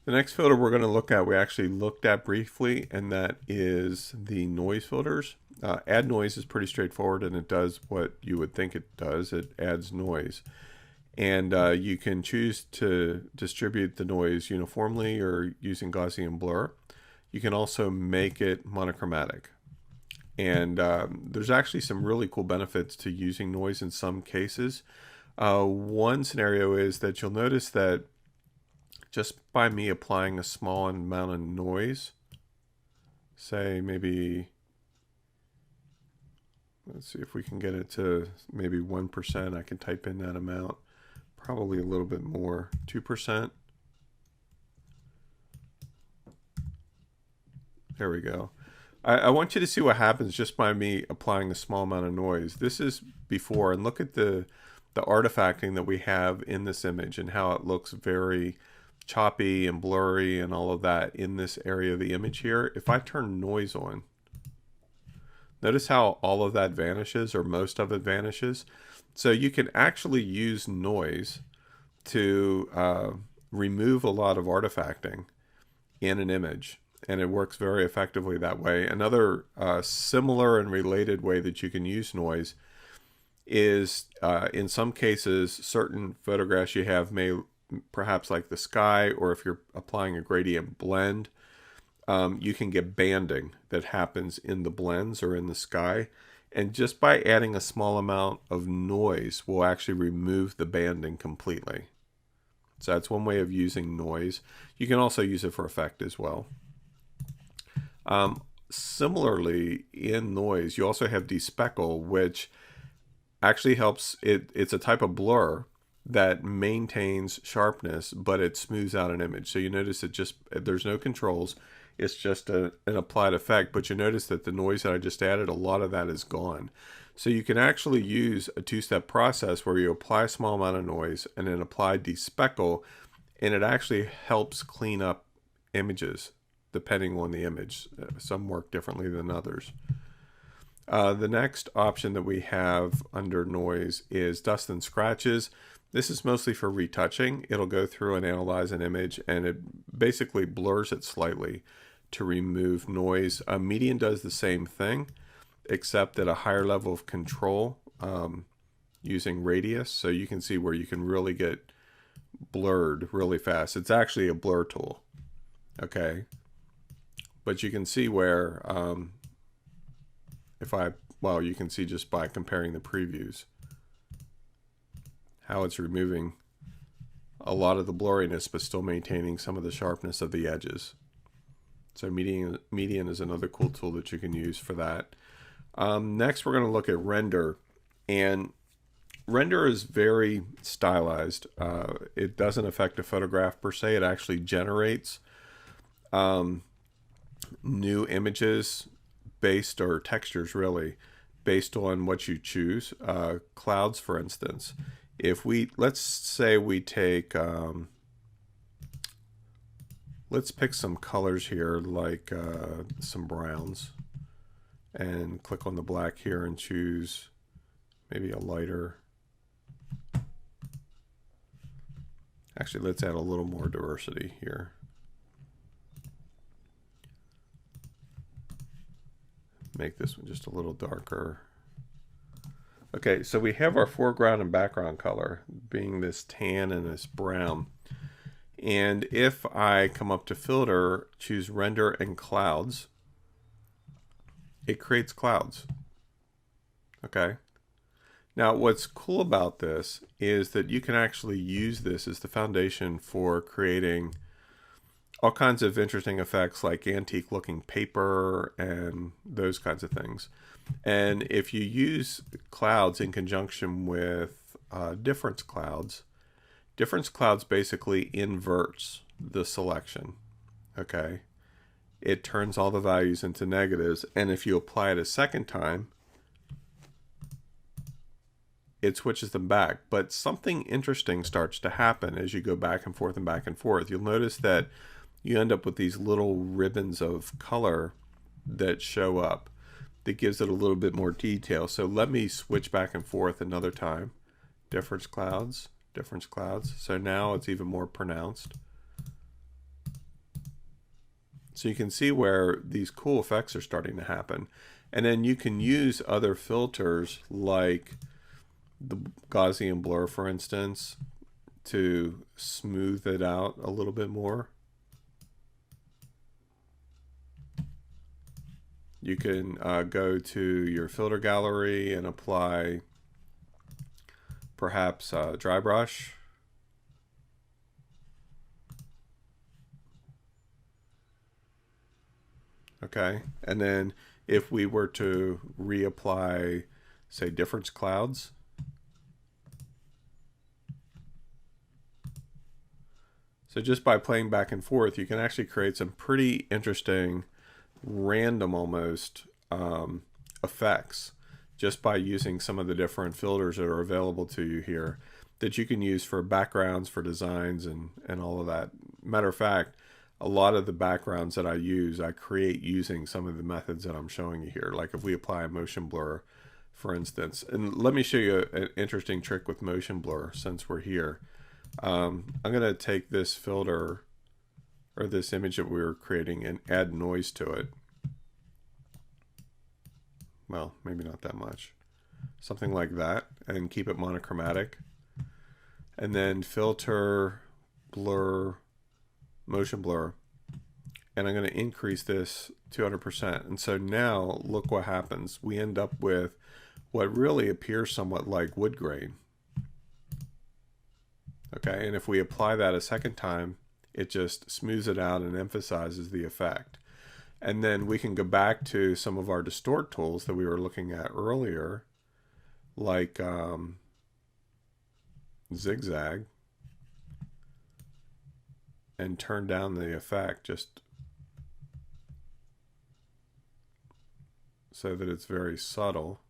The next filter we're going to look at, we actually looked at briefly, and that is the noise filters. Add noise is pretty straightforward, and it does what you would think it does. It adds noise. And you can choose to distribute the noise uniformly or using Gaussian blur. You can also make it monochromatic. And there's actually some really cool benefits to using noise in some cases. One scenario is that you'll notice that just by me applying a small amount of noise, say maybe, let's see if we can get it to maybe 1%. I can type in that amount, probably a little bit more, 2%. There we go. I want you to see what happens just by me applying a small amount of noise. This is before, and look at the artifacting that we have in this image and how it looks very choppy and blurry and all of that in this area of the image here. If I turn noise on, notice how all of that vanishes, or most of it vanishes. So you can actually use noise to remove a lot of artifacting in an image, and it works very effectively that way. Another similar and related way that you can use noise is in some cases certain photographs you have may, perhaps like the sky, or if you're applying a gradient blend, you can get banding that happens in the blends or in the sky, and just by adding a small amount of noise will actually remove the banding completely. So that's one way of using noise. You can also use it for effect as well. Similarly, in noise you also have despeckle, which actually helps. It's a type of blur that maintains sharpness, but it smooths out an image. So you notice it just, there's no controls. It's just an applied effect, but you notice that the noise that I just added, a lot of that is gone. So you can actually use a two-step process where you apply a small amount of noise and then apply despeckle, and it actually helps clean up images depending on the image. Some work differently than others. The next option that we have under noise is dust and scratches. This is mostly for retouching. It'll go through and analyze an image, and it basically blurs it slightly to remove noise. Median does the same thing, except at a higher level of control, using radius. So you can see where you can really get blurred really fast. It's actually a blur tool, okay? But you can see where, well, you can see just by comparing the previews how it's removing a lot of the blurriness but still maintaining some of the sharpness of the edges. So median is another cool tool that you can use for that. Next we're going to look at render, and render is very stylized. It doesn't affect a photograph per se. It actually generates new images based, or textures really, based on what you choose. Clouds, for instance. If let's say we take, let's pick some colors here, like some browns, and click on the black here and choose maybe a lighter. Actually, let's add a little more diversity here. Make this one just a little darker. Okay, so we have our foreground and background color being this tan and this brown. And if I come up to filter, choose render and clouds, it creates clouds. Okay. Now what's cool about this is that you can actually use this as the foundation for creating all kinds of interesting effects, like antique looking paper and those kinds of things. And if you use clouds in conjunction with difference clouds basically inverts the selection. Okay, it turns all the values into negatives, and if you apply it a second time, it switches them back. But something interesting starts to happen as you go back and forth and back and forth. You'll notice that you end up with these little ribbons of color that show up that gives it a little bit more detail. So let me switch back and forth another time. Difference clouds, difference clouds. So now it's even more pronounced. So you can see where these cool effects are starting to happen. And then you can use other filters like the Gaussian blur, for instance, to smooth it out a little bit more. You can go to your filter gallery and apply perhaps dry brush. Okay, and then if we were to reapply, say, difference clouds, so just by playing back and forth, you can actually create some pretty interesting, random almost effects just by using some of the different filters that are available to you here that you can use for backgrounds, for designs, and all of that. Matter of fact, a lot of the backgrounds that I use, I create using some of the methods that I'm showing you here. Like if we apply a motion blur, for instance, and let me show you an interesting trick with motion blur since we're here. I'm going to take this filter or this image that we were creating and add noise to it. Well, maybe not that much. Something like that, and keep it monochromatic. And then filter, blur, motion blur. And I'm going to increase this 200%. And so now look what happens. We end up with what really appears somewhat like wood grain. Okay, and if we apply that a second time, it just smooths it out and emphasizes the effect. And then we can go back to some of our distort tools that we were looking at earlier, like zigzag, and turn down the effect just so that it's very subtle.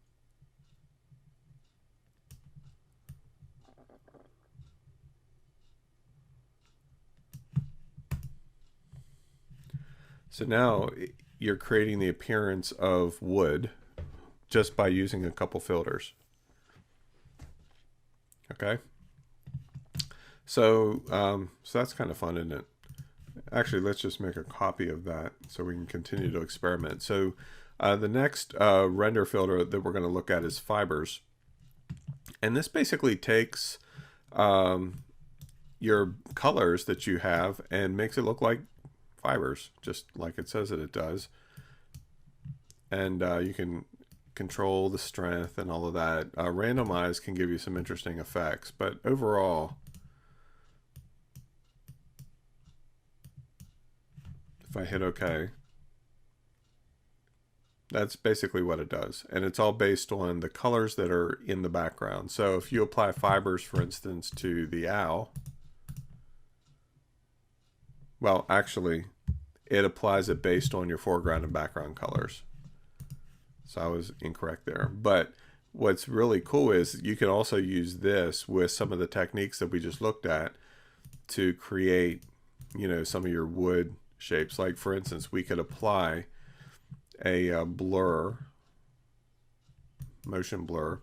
So now you're creating the appearance of wood just by using a couple filters. Okay. So that's kind of fun, isn't it? Actually, let's just make a copy of that so we can continue to experiment. So the next render filter that we're going to look at is fibers. And this basically takes your colors that you have and makes it look like fibers, just like it says that it does. And you can control the strength and all of that. Randomize can give you some interesting effects, but overall, if I hit OK, that's basically what it does. And it's all based on the colors that are in the background. So if you apply fibers, for instance, to the owl, well, actually, it applies it based on your foreground and background colors. So I was incorrect there. But what's really cool is you can also use this with some of the techniques that we just looked at to create, you know, some of your wood shapes. Like, for instance, we could apply a blur, motion blur,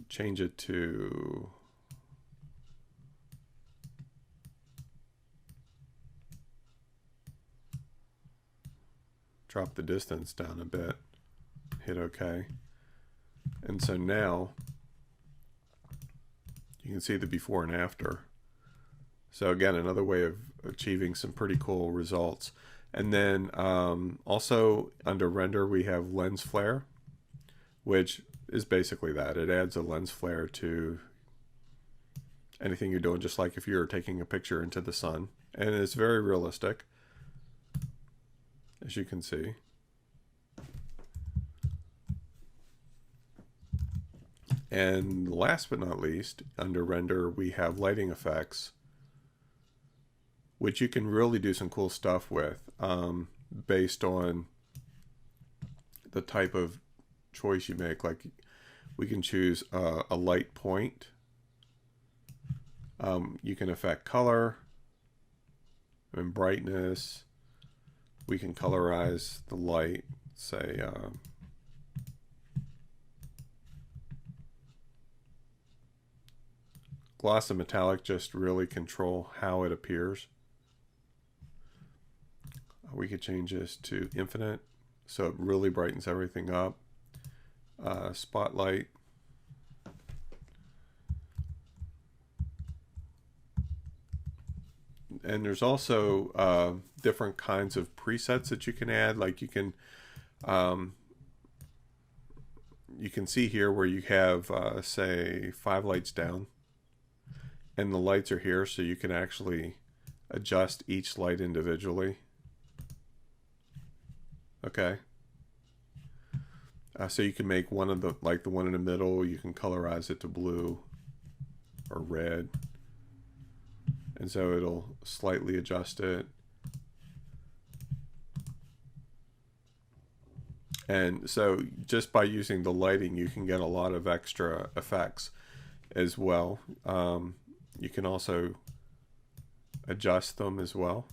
change it to drop the distance down a bit, hit OK. And so now you can see the before and after. So again, another way of achieving some pretty cool results. And then also under render, we have lens flare, which is basically that. It adds a lens flare to anything you're doing, just like if you're taking a picture into the sun. And it's very realistic, as you can see. And last but not least, under render, we have lighting effects, which you can really do some cool stuff with based on the type of choice you make. Like we can choose a light point. You can affect color and brightness. We can colorize the light, say gloss and metallic, just really control how it appears. We could change this to infinite, so it really brightens everything up. Spotlight. And there's also different kinds of presets that you can add. Like you can see here where you have say 5 lights down, and the lights are here, so you can actually adjust each light individually. Okay. So you can make one of the, like the one in the middle, you can colorize it to blue or red. And so it'll slightly adjust it. And so just by using the lighting, you can get a lot of extra effects as well. You can also adjust them as well.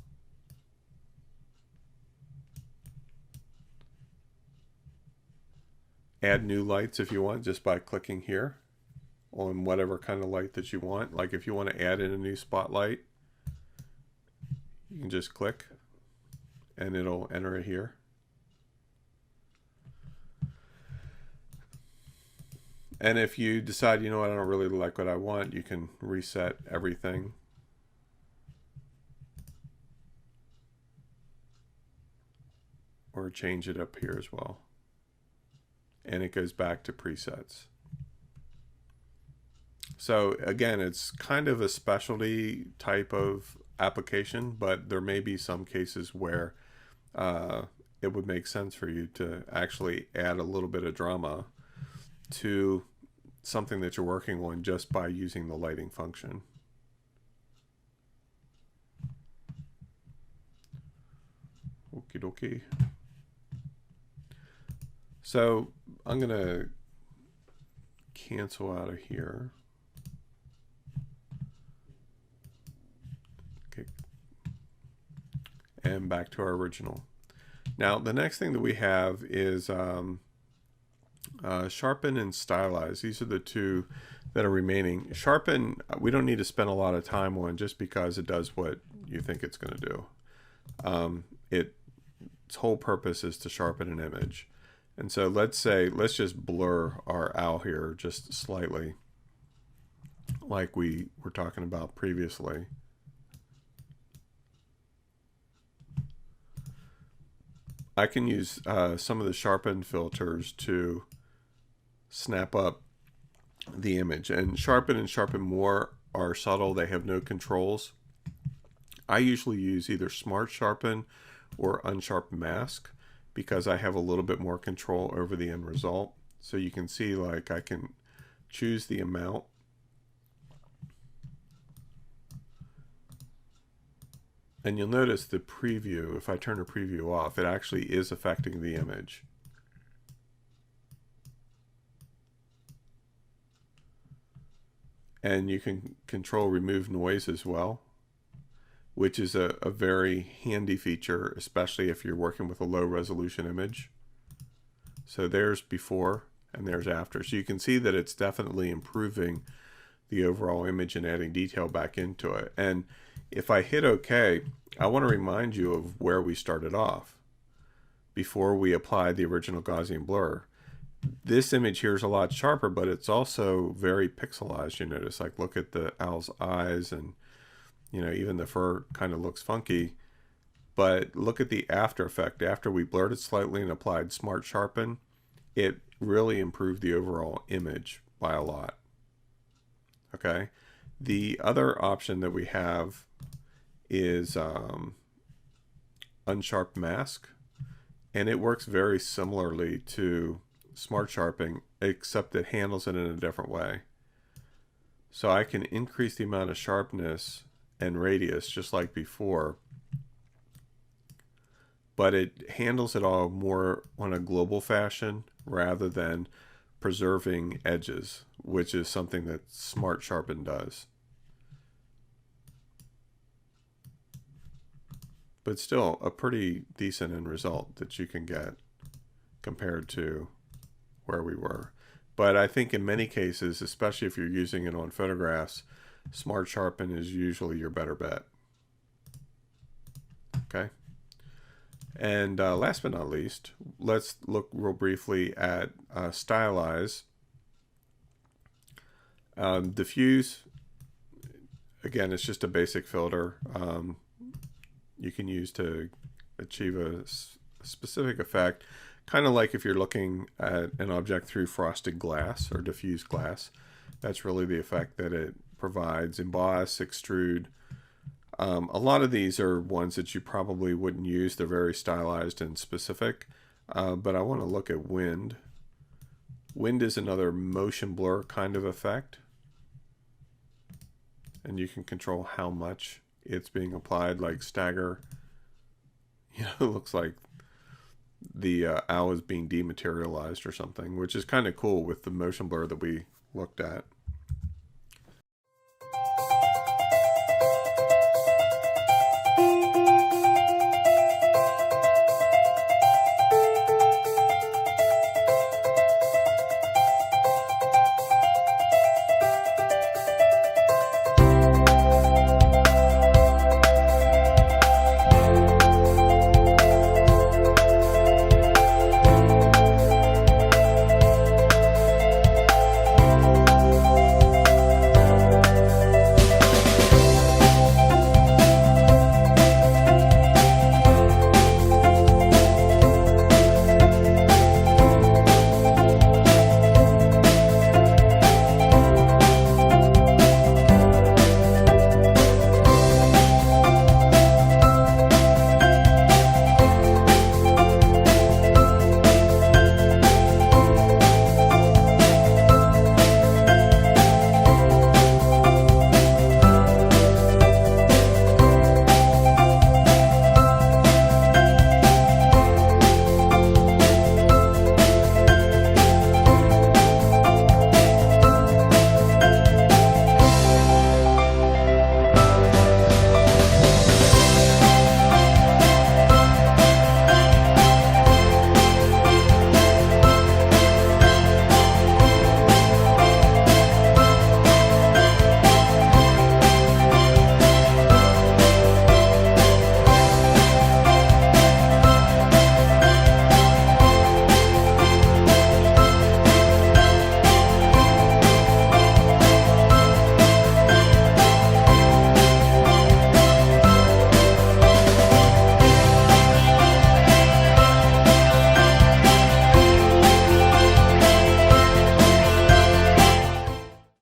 Add new lights if you want, just by clicking here on whatever kind of light that you want. Like if you want to add in a new spotlight, you can just click and it'll enter it here. And if you decide, you know what, I don't really like what I want, you can reset everything. Or change it up here as well. And it goes back to presets. So again, it's kind of a specialty type of application, but there may be some cases where it would make sense for you to actually add a little bit of drama to something that you're working on just by using the lighting function. Okie dokie. So I'm going to cancel out of here. Okay. And back to our original. Now, the next thing that we have is Sharpen and Stylize. These are the two that are remaining. Sharpen, we don't need to spend a lot of time on just because it does what you think it's going to do. Its whole purpose is to sharpen an image. And so let's just blur our owl here just slightly, like we were talking about previously. I can use some of the Sharpen filters to snap up the image. And Sharpen More are subtle. They have no controls. I usually use either Smart Sharpen or Unsharp Mask because I have a little bit more control over the end result. So you can see, like, I can choose the amount. And you'll notice the preview, if I turn the preview off, it actually is affecting the image. And you can control remove noise as well, which is a very handy feature, especially if you're working with a low resolution image. So there's before and there's after. So you can see that it's definitely improving the overall image and adding detail back into it. And if I hit OK, I want to remind you of where we started off before we applied the original Gaussian blur. This image here is a lot sharper, but it's also very pixelized. You notice, like, look at the owl's eyes, and you know, even the fur kind of looks funky. But look at the after effect. After we blurred it slightly and applied Smart Sharpen, it really improved the overall image by a lot. Okay. The other option that we have is Unsharp Mask, and it works very similarly to Smart Sharpening, except it handles it in a different way. So I can increase the amount of sharpness and radius just like before, but it handles it all more on a global fashion rather than preserving edges, which is something that Smart Sharpen does. But still a pretty decent end result that you can get compared to where we were. But I think in many cases, especially if you're using it on photographs, Smart Sharpen is usually your better bet. Okay. And last but not least, let's look real briefly at Stylize. Diffuse, again, it's just a basic filter you can use to achieve a specific effect. Kind of like if you're looking at an object through frosted glass or diffused glass. That's really the effect that it provides. Emboss, extrude. A lot of these are ones that you probably wouldn't use. They're very stylized and specific. But I want to look at wind. Wind is another motion blur kind of effect. And you can control how much it's being applied, like stagger. You know, it looks like the owl is being dematerialized or something, which is kind of cool with the motion blur that we looked at.